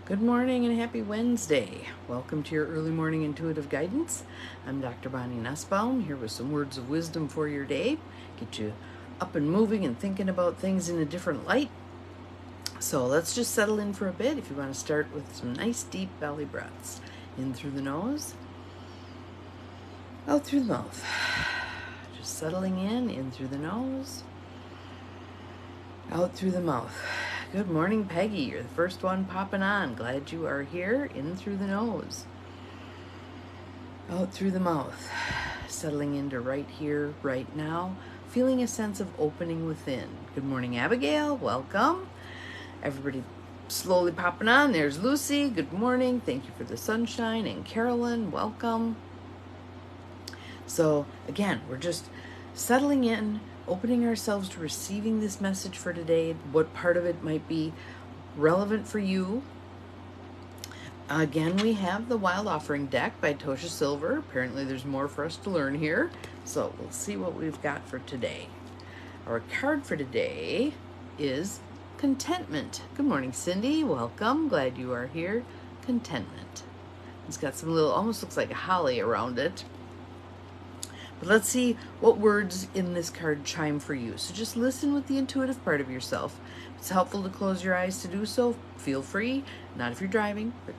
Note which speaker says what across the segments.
Speaker 1: Good morning and happy Wednesday. Welcome to your early morning intuitive guidance. I'm Dr. Bonnie Nussbaum here with some words of wisdom for your day. Get you up and moving and thinking about things in a different light. So let's just settle in for a bit. If you want to start with some nice deep belly breaths. In through the nose, out through the mouth. Just settling in through the nose, out through the mouth. Good morning, Peggy. You're the first one popping on. Glad you are here. In through the nose, out through the mouth. Settling into right here, right now. Feeling a sense of opening within. Good morning, Abigail. Welcome. Everybody slowly popping on. There's Lucy. Good morning. Thank you for the sunshine. And Carolyn, welcome. So again, we're just settling in, opening ourselves to receiving this message for today, what part of it might be relevant for you. Again, we have the Wild Offering deck by Tosha Silver. Apparently there's more for us to learn here, so we'll see what we've got for today. Our card for today is Contentment. Good morning, Cindy. Welcome. Glad you are here. Contentment. It's got some little, almost looks like a holly around it. But let's see what words in this card chime for you. So just listen with the intuitive part of yourself. If it's helpful to close your eyes to do so, feel free. Not if you're driving, but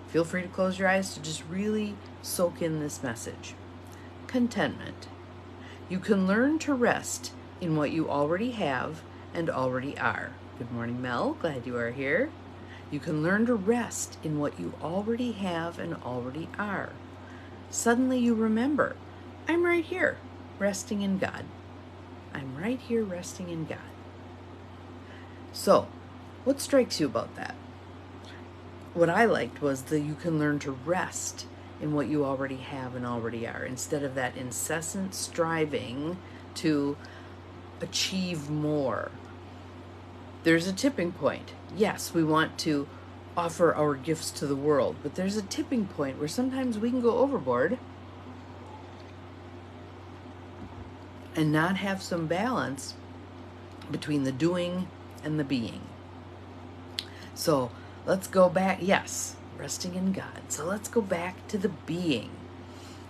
Speaker 1: feel free to close your eyes to just really soak in this message. Contentment. You can learn to rest in what you already have and already are. Good morning, Mel. Glad you are here. You can learn to rest in what you already have and already are. Suddenly you remember, I'm right here, resting in God. I'm right here, resting in God. So, what strikes you about that? What I liked was that you can learn to rest in what you already have and already are, instead of that incessant striving to achieve more. There's a tipping point. Yes, we want to offer our gifts to the world, but there's a tipping point where sometimes we can go overboard and not have some balance between the doing and the being. So let's go back. Yes, resting in God. So let's go back to the being.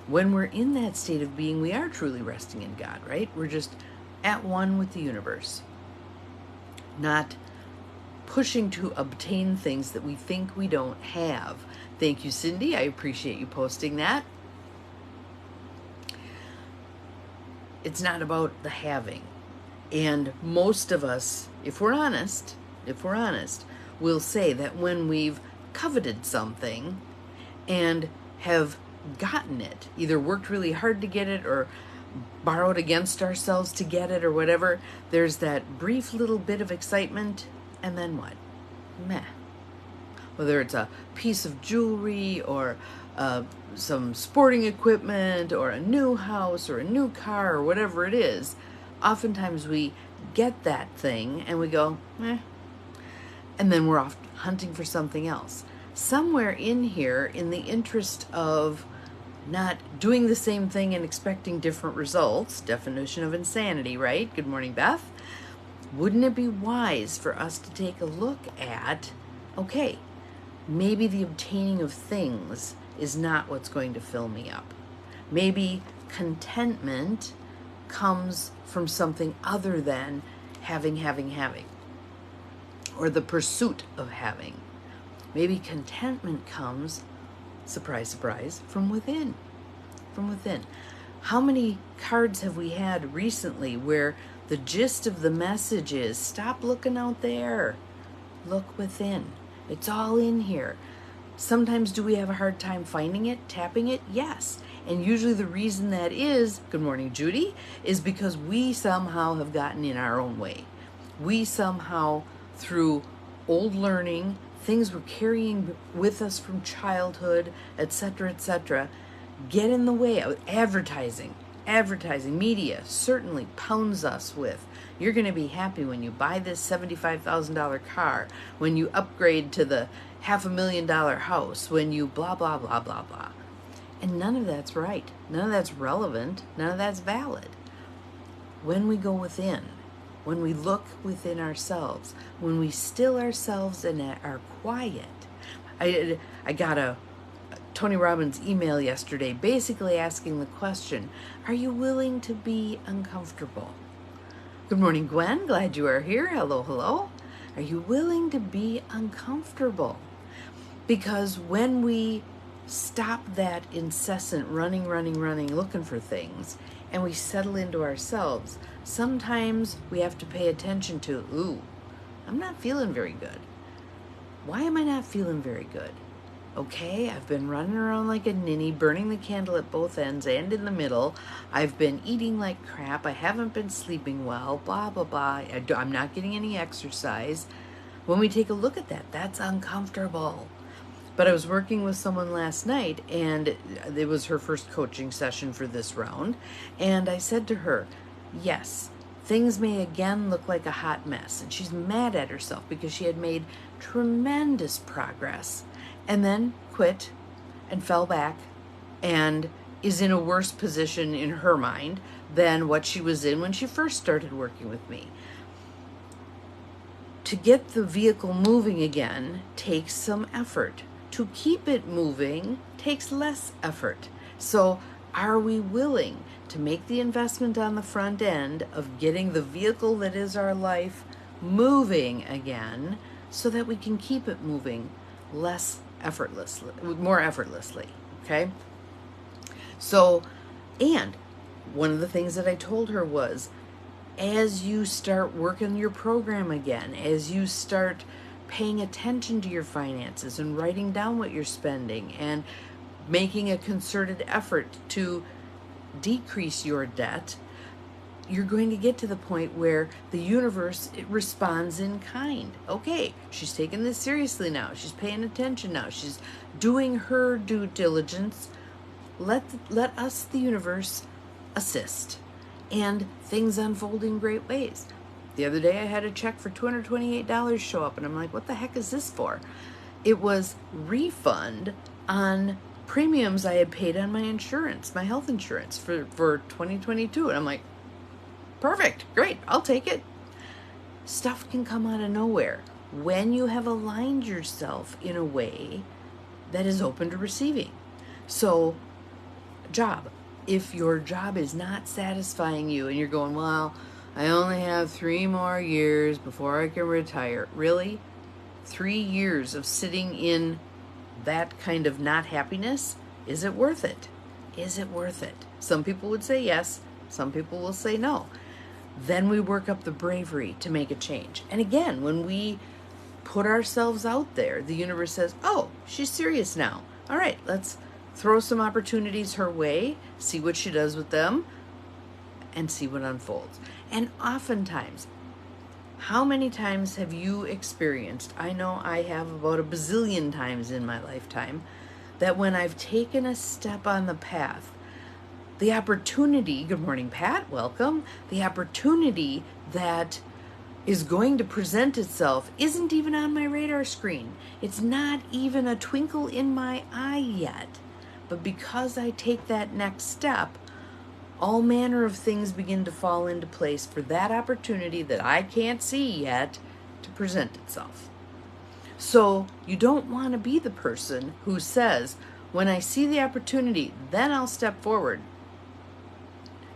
Speaker 1: When we're in that state of being, we are truly resting in God, right? We're just at one with the universe, not pushing to obtain things that we think we don't have. Thank you, Cindy. I appreciate you posting that. It's not about the having. And most of us, if we're honest, will say that when we've coveted something and have gotten it, either worked really hard to get it or borrowed against ourselves to get it or whatever, there's that brief little bit of excitement, and then what? Meh. Whether it's a piece of jewelry or some sporting equipment or a new house or a new car or whatever it is, oftentimes we get that thing and we go, eh, and then we're off hunting for something else. Somewhere in here, in the interest of not doing the same thing and expecting different results, definition of insanity, right? Good morning, Beth. Wouldn't it be wise for us to take a look at, okay, maybe the obtaining of things is not what's going to fill me up. Maybe contentment comes from something other than having, or the pursuit of having. Maybe contentment comes, surprise, surprise, from within. From within. How many cards have we had recently where the gist of the message is, stop looking out there, look within. It's all in here. Sometimes do we have a hard time finding it, tapping it? Yes. And usually the reason that is, good morning, Judy, is because we somehow have gotten in our own way. We somehow, through old learning, things we're carrying with us from childhood, etc., get in the way of advertising. Advertising, media certainly pounds us with, you're going to be happy when you buy this $75,000 car, when you upgrade to the $500,000 house, when you blah, blah, blah, blah, blah. And none of that's right. None of that's relevant. None of that's valid. When we go within, when we look within ourselves, when we still ourselves and are quiet, I got a Tony Robbins email yesterday basically asking the question, are you willing to be uncomfortable? Good morning, Gwen. Glad you are here. Hello, hello. Are you willing to be uncomfortable? Because when we stop that incessant running, looking for things, and we settle into ourselves, sometimes we have to pay attention to, ooh, I'm not feeling very good. Why am I not feeling very good? Okay, I've been running around like a ninny, burning the candle at both ends and in the middle. I've been eating like crap. I haven't been sleeping well, blah, blah, blah. I'm not getting any exercise. When we take a look at that, that's uncomfortable. But I was working with someone last night, and it was her first coaching session for this round. And I said to her, yes, things may again look like a hot mess. And she's mad at herself because she had made tremendous progress and then quit and fell back and is in a worse position in her mind than what she was in when she first started working with me. To get the vehicle moving again takes some effort. To keep it moving takes less effort. So are we willing to make the investment on the front end of getting the vehicle that is our life moving again so that we can keep it moving more effortlessly, okay? So, and one of the things that I told her was, as you start working your program again, as you start paying attention to your finances and writing down what you're spending and making a concerted effort to decrease your debt, you're going to get to the point where the universe, it responds in kind. Okay, she's taking this seriously now. She's paying attention now. She's doing her due diligence. Let us, the universe, assist. And things unfold in great ways. The other day I had a check for $228 show up, and I'm like, what the heck is this for? It was refund on premiums I had paid on my insurance, my health insurance for 2022. And I'm like, perfect, great, I'll take it. Stuff can come out of nowhere when you have aligned yourself in a way that is open to receiving. So, job. If your job is not satisfying you and you're going, well, I only have 3 more years before I can retire. Really? 3 years of sitting in that kind of not happiness? Is it worth it? Is it worth it? Some people would say yes. Some people will say no. Then we work up the bravery to make a change. And again, when we put ourselves out there, the universe says, oh, she's serious now. All right, let's throw some opportunities her way, see what she does with them, and see what unfolds. And oftentimes, how many times have you experienced, I know I have about a bazillion times in my lifetime, that when I've taken a step on the path, the opportunity, good morning, Pat, welcome, the opportunity that is going to present itself isn't even on my radar screen. It's not even a twinkle in my eye yet. But because I take that next step, all manner of things begin to fall into place for that opportunity that I can't see yet to present itself. So you don't want to be the person who says, when I see the opportunity, then I'll step forward.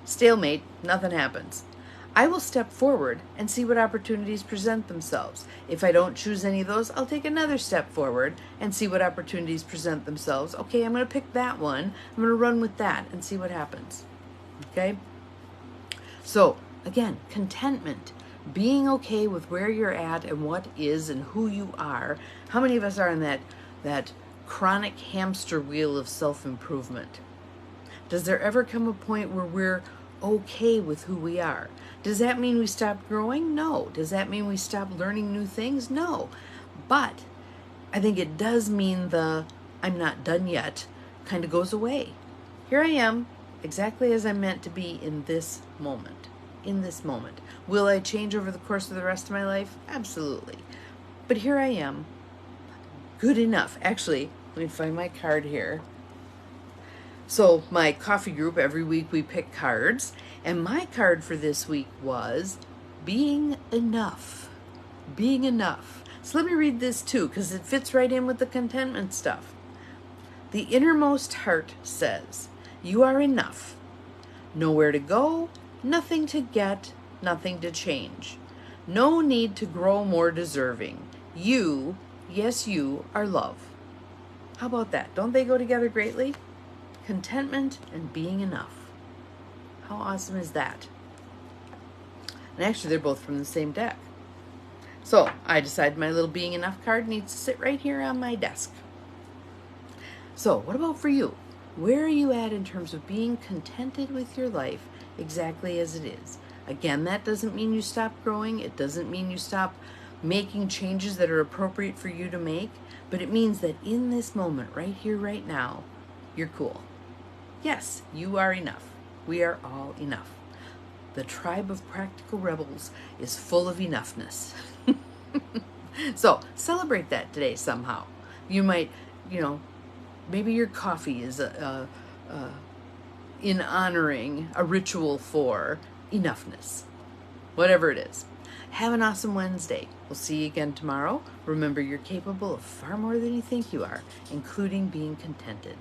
Speaker 1: Stalemate, nothing happens. I will step forward and see what opportunities present themselves. If I don't choose any of those, I'll take another step forward and see what opportunities present themselves. Okay, I'm going to pick that one. I'm going to run with that and see what happens. Okay? So, again, contentment. Being okay with where you're at and what is and who you are. How many of us are on that chronic hamster wheel of self-improvement? Does there ever come a point where we're okay with who we are? Does that mean we stop growing? No. Does that mean we stop learning new things? No. But I think it does mean the I'm not done yet kind of goes away. Here I am, exactly as I'm meant to be in this moment. In this moment. Will I change over the course of the rest of my life? Absolutely. But here I am. Good enough. Actually, let me find my card here. So my coffee group, every week we pick cards. And my card for this week was being enough. Being enough. So let me read this too, because it fits right in with the contentment stuff. The innermost heart says, you are enough. Nowhere to go, nothing to get, nothing to change. No need to grow more deserving. You, yes, you are love. How about that? Don't they go together greatly? Contentment and being enough. How awesome is that? And actually, they're both from the same deck. So I decided my little being enough card needs to sit right here on my desk. So what about for you? Where are you at in terms of being contented with your life exactly as it is? Again, that doesn't mean you stop growing. It doesn't mean you stop making changes that are appropriate for you to make. But it means that in this moment, right here, right now, you're cool. Yes, you are enough. We are all enough. The tribe of practical rebels is full of enoughness. So celebrate that today somehow. You might, maybe your coffee is in honoring a ritual for enoughness. Whatever it is. Have an awesome Wednesday. We'll see you again tomorrow. Remember, you're capable of far more than you think you are, including being contented.